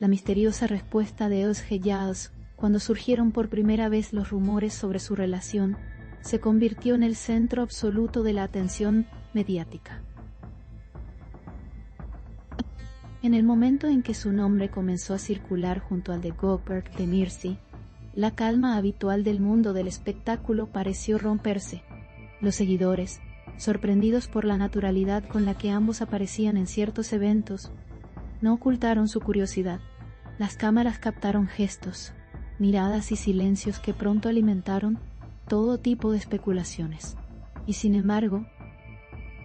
la misteriosa respuesta de Özge Yağız, cuando surgieron por primera vez los rumores sobre su relación, se convirtió en el centro absoluto de la atención mediática. En el momento en que su nombre comenzó a circular junto al de Gökberk Demirci, la calma habitual del mundo del espectáculo pareció romperse. Los seguidores, sorprendidos por la naturalidad con la que ambos aparecían en ciertos eventos, no ocultaron su curiosidad. Las cámaras captaron gestos, miradas y silencios que pronto alimentaron todo tipo de especulaciones. Y sin embargo,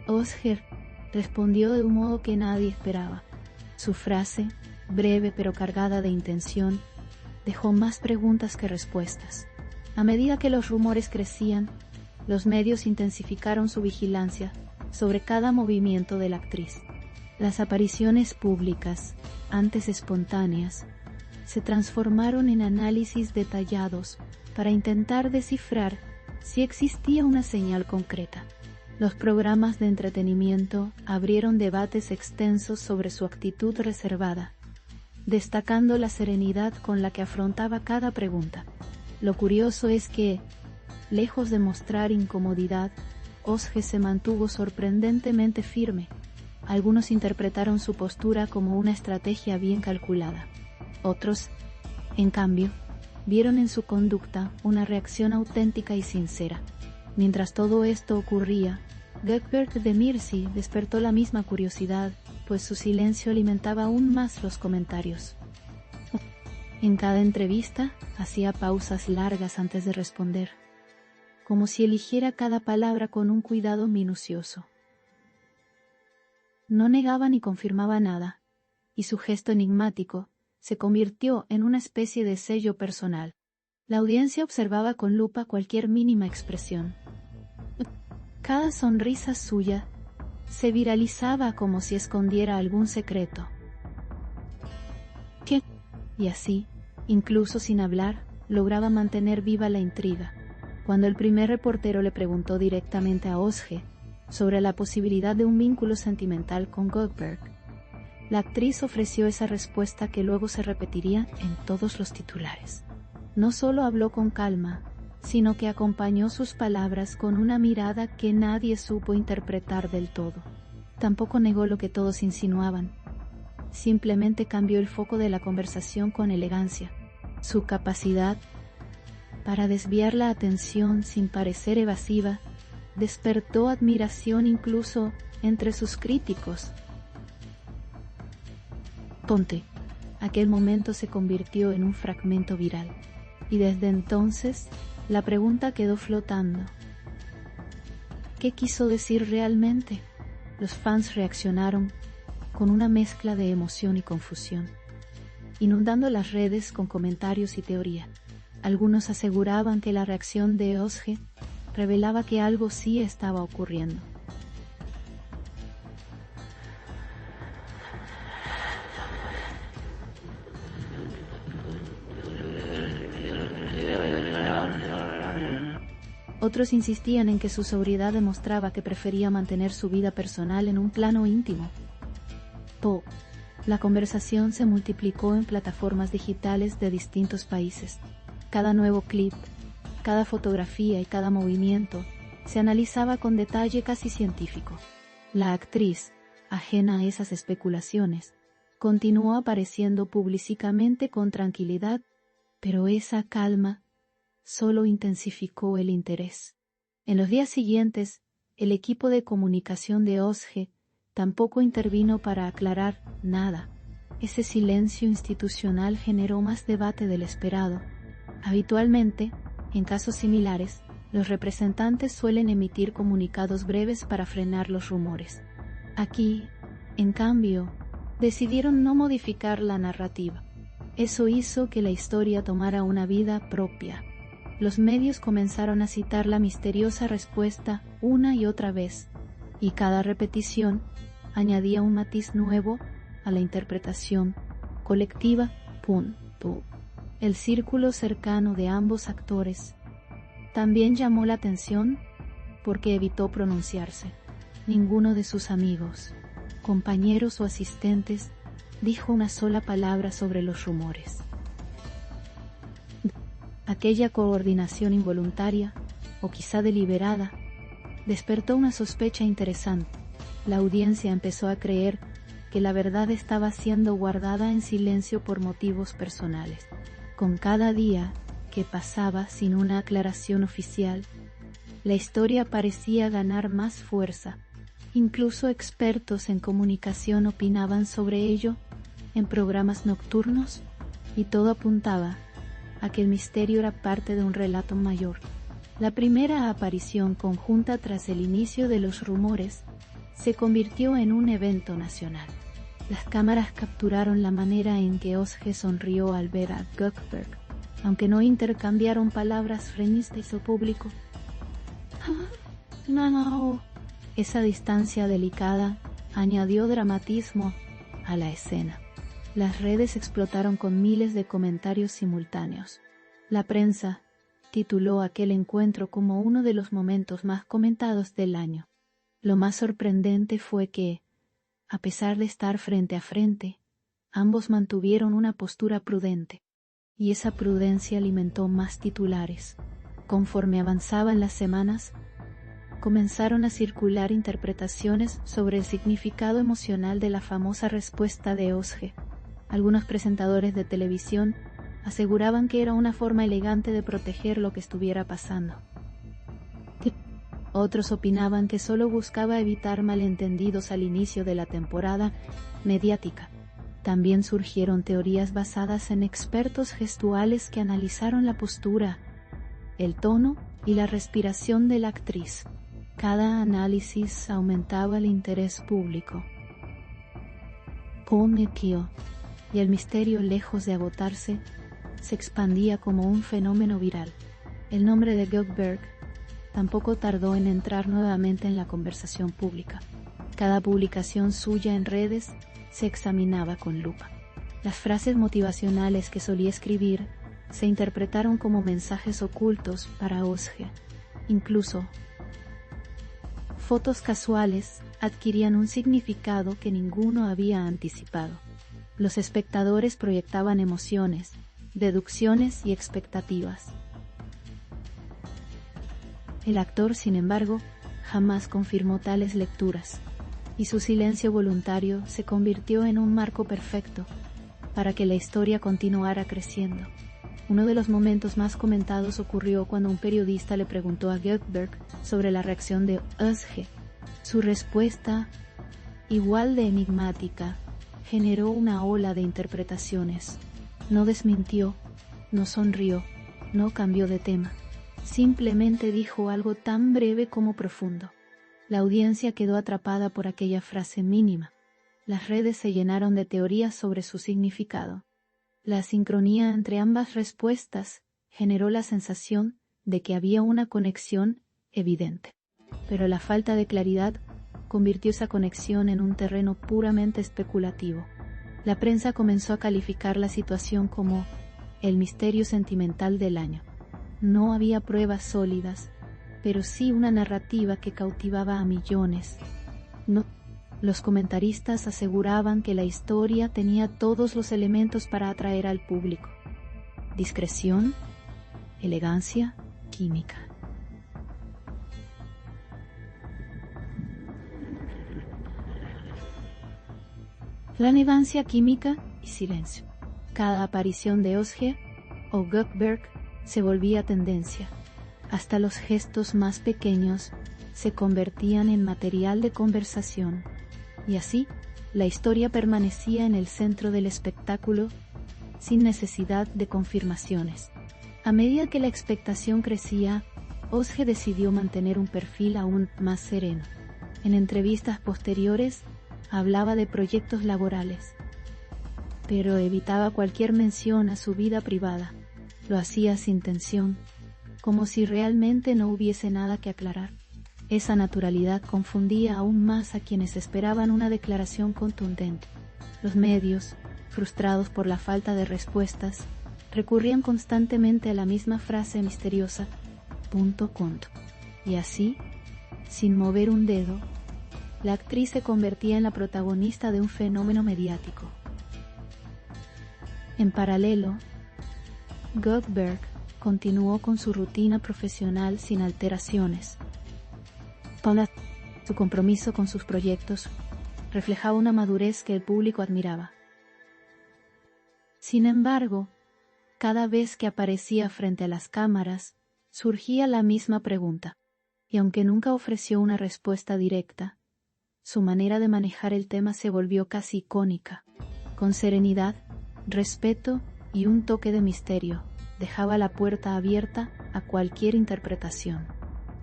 Özge respondió de un modo que nadie esperaba. Su frase, breve pero cargada de intención, dejó más preguntas que respuestas. A medida que los rumores crecían, los medios intensificaron su vigilancia sobre cada movimiento de la actriz. Las apariciones públicas, antes espontáneas, se transformaron en análisis detallados para intentar descifrar si existía una señal concreta. Los programas de entretenimiento abrieron debates extensos sobre su actitud reservada, destacando la serenidad con la que afrontaba cada pregunta. Lo curioso es que, lejos de mostrar incomodidad, Özge se mantuvo sorprendentemente firme. Algunos interpretaron su postura como una estrategia bien calculada. Otros, en cambio, vieron en su conducta una reacción auténtica y sincera. Mientras todo esto ocurría, Gökberk Demirci despertó la misma curiosidad, pues su silencio alimentaba aún más los comentarios. En cada entrevista, hacía pausas largas antes de responder, como si eligiera cada palabra con un cuidado minucioso. No negaba ni confirmaba nada, y su gesto enigmático se convirtió en una especie de sello personal. La audiencia observaba con lupa cualquier mínima expresión. Cada sonrisa suya se viralizaba como si escondiera algún secreto. Y así, incluso sin hablar, lograba mantener viva la intriga. Cuando el primer reportero le preguntó directamente a Özge sobre la posibilidad de un vínculo sentimental con Gökberk, la actriz ofreció esa respuesta que luego se repetiría en todos los titulares. No solo habló con calma, sino que acompañó sus palabras con una mirada que nadie supo interpretar del todo. Tampoco negó lo que todos insinuaban. Simplemente cambió el foco de la conversación con elegancia. Su capacidad para desviar la atención sin parecer evasiva despertó admiración incluso entre sus críticos. Ponte, aquel momento se convirtió en un fragmento viral, y desde entonces la pregunta quedó flotando. ¿Qué quiso decir realmente? Los fans reaccionaron con una mezcla de emoción y confusión, inundando las redes con comentarios y teoría. Algunos aseguraban que la reacción de Özge revelaba que algo sí estaba ocurriendo. Otros insistían en que su sobriedad demostraba que prefería mantener su vida personal en un plano íntimo. La conversación se multiplicó en plataformas digitales de distintos países. Cada nuevo clip, cada fotografía y cada movimiento se analizaba con detalle casi científico. La actriz, ajena a esas especulaciones, continuó apareciendo públicamente con tranquilidad, pero esa calma solo intensificó el interés. En los días siguientes, el equipo de comunicación de Özge tampoco intervino para aclarar nada. Ese silencio institucional generó más debate del esperado. Habitualmente, en casos similares, los representantes suelen emitir comunicados breves para frenar los rumores. Aquí, en cambio, decidieron no modificar la narrativa. Eso hizo que la historia tomara una vida propia. Los medios comenzaron a citar la misteriosa respuesta una y otra vez, y cada repetición añadía un matiz nuevo a la interpretación colectiva. El círculo cercano de ambos actores también llamó la atención porque evitó pronunciarse. Ninguno de sus amigos, compañeros o asistentes dijo una sola palabra sobre los rumores. Aquella coordinación involuntaria, o quizá deliberada, despertó una sospecha interesante. La audiencia empezó a creer que la verdad estaba siendo guardada en silencio por motivos personales. Con cada día que pasaba sin una aclaración oficial, la historia parecía ganar más fuerza. Incluso expertos en comunicación opinaban sobre ello en programas nocturnos, y todo apuntaba a que el misterio era parte de un relato mayor. La primera aparición conjunta tras el inicio de los rumores se convirtió en un evento nacional. Las cámaras capturaron la manera en que Özge sonrió al ver a Gökberg, aunque no intercambiaron palabras frente a su público. No. Esa distancia delicada añadió dramatismo a la escena. Las redes explotaron con miles de comentarios simultáneos. La prensa tituló aquel encuentro como uno de los momentos más comentados del año. Lo más sorprendente fue que, a pesar de estar frente a frente, ambos mantuvieron una postura prudente, y esa prudencia alimentó más titulares. Conforme avanzaban las semanas, comenzaron a circular interpretaciones sobre el significado emocional de la famosa respuesta de Özge. Algunos presentadores de televisión aseguraban que era una forma elegante de proteger lo que estuviera pasando. Otros opinaban que solo buscaba evitar malentendidos al inicio de la temporada mediática. También surgieron teorías basadas en expertos gestuales que analizaron la postura, el tono y la respiración de la actriz. Cada análisis aumentaba el interés público. Y el misterio, lejos de agotarse, se expandía como un fenómeno viral. El nombre de Gökberg tampoco tardó en entrar nuevamente en la conversación pública. Cada publicación suya en redes se examinaba con lupa. Las frases motivacionales que solía escribir se interpretaron como mensajes ocultos para Özge. Incluso, fotos casuales adquirían un significado que ninguno había anticipado. Los espectadores proyectaban emociones, deducciones y expectativas. El actor, sin embargo, jamás confirmó tales lecturas, y su silencio voluntario se convirtió en un marco perfecto para que la historia continuara creciendo. Uno de los momentos más comentados ocurrió cuando un periodista le preguntó a Gökberg sobre la reacción de Özge. Su respuesta, igual de enigmática, generó una ola de interpretaciones. No desmintió, no sonrió, no cambió de tema. Simplemente dijo algo tan breve como profundo. La audiencia quedó atrapada por aquella frase mínima. Las redes se llenaron de teorías sobre su significado. La sincronía entre ambas respuestas generó la sensación de que había una conexión evidente. Pero la falta de claridad convirtió esa conexión en un terreno puramente especulativo. La prensa comenzó a calificar la situación como el misterio sentimental del año. No había pruebas sólidas, pero sí una narrativa que cautivaba a millones. Los comentaristas aseguraban que la historia tenía todos los elementos para atraer al público: discreción, elegancia, química. Relevancia, química y silencio. Cada aparición de Özge o Gökberg se volvía tendencia. Hasta los gestos más pequeños se convertían en material de conversación. Y así, la historia permanecía en el centro del espectáculo, sin necesidad de confirmaciones. A medida que la expectación crecía, Özge decidió mantener un perfil aún más sereno. En entrevistas posteriores, hablaba de proyectos laborales, pero evitaba cualquier mención a su vida privada. Lo hacía sin tensión, como si realmente no hubiese nada que aclarar. Esa naturalidad confundía aún más a quienes esperaban una declaración contundente. Los medios, frustrados por la falta de respuestas, recurrían constantemente a la misma frase misteriosa, punto. Y así, sin mover un dedo, la actriz se convertía en la protagonista de un fenómeno mediático. En paralelo, Goldberg continuó con su rutina profesional sin alteraciones. Su compromiso con sus proyectos reflejaba una madurez que el público admiraba. Sin embargo, cada vez que aparecía frente a las cámaras, surgía la misma pregunta, y aunque nunca ofreció una respuesta directa, su manera de manejar el tema se volvió casi icónica. Con serenidad, respeto y un toque de misterio, dejaba la puerta abierta a cualquier interpretación.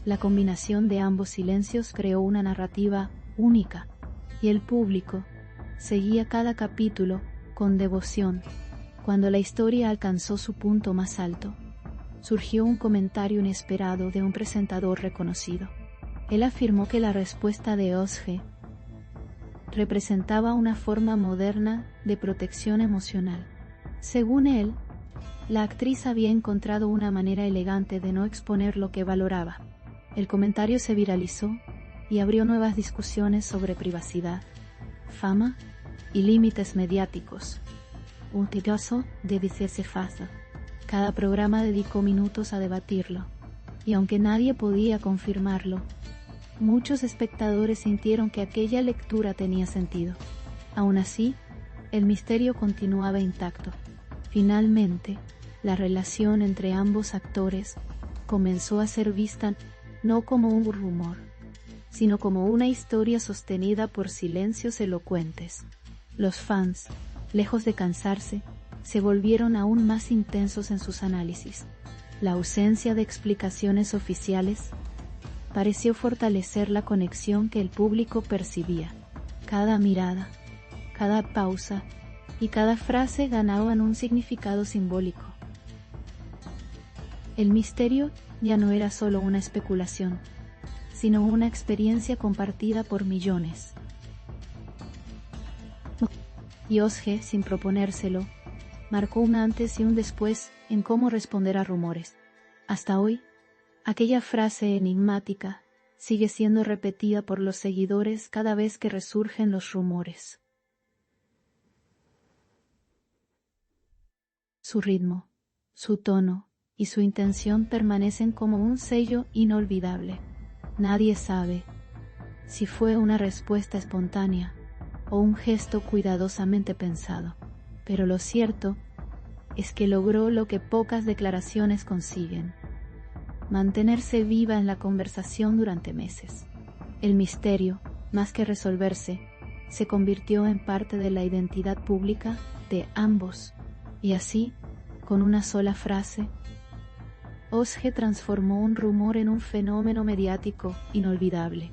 La combinación de ambos silencios creó una narrativa única, y el público seguía cada capítulo con devoción. Cuando la historia alcanzó su punto más alto, surgió un comentario inesperado de un presentador reconocido. Él afirmó que la respuesta de Özge representaba una forma moderna de protección emocional. Según él, la actriz había encontrado una manera elegante de no exponer lo que valoraba. El comentario se viralizó y abrió nuevas discusiones sobre privacidad, fama y límites mediáticos. Un tedioso de vicerse fácil. Cada programa dedicó minutos a debatirlo, y aunque nadie podía confirmarlo, muchos espectadores sintieron que aquella lectura tenía sentido. Aún así, el misterio continuaba intacto. Finalmente, la relación entre ambos actores comenzó a ser vista no como un rumor, sino como una historia sostenida por silencios elocuentes. Los fans, lejos de cansarse, se volvieron aún más intensos en sus análisis. La ausencia de explicaciones oficiales pareció fortalecer la conexión que el público percibía. Cada mirada, cada pausa y cada frase ganaban un significado simbólico. El misterio ya no era solo una especulación, sino una experiencia compartida por millones. Y Özge, sin proponérselo, marcó un antes y un después en cómo responder a rumores. Hasta hoy, aquella frase enigmática sigue siendo repetida por los seguidores cada vez que resurgen los rumores. Su ritmo, su tono y su intención permanecen como un sello inolvidable. Nadie sabe si fue una respuesta espontánea o un gesto cuidadosamente pensado, pero lo cierto es que logró lo que pocas declaraciones consiguen: mantenerse viva en la conversación durante meses. El misterio, más que resolverse, se convirtió en parte de la identidad pública de ambos, y así, con una sola frase, Özge transformó un rumor en un fenómeno mediático inolvidable.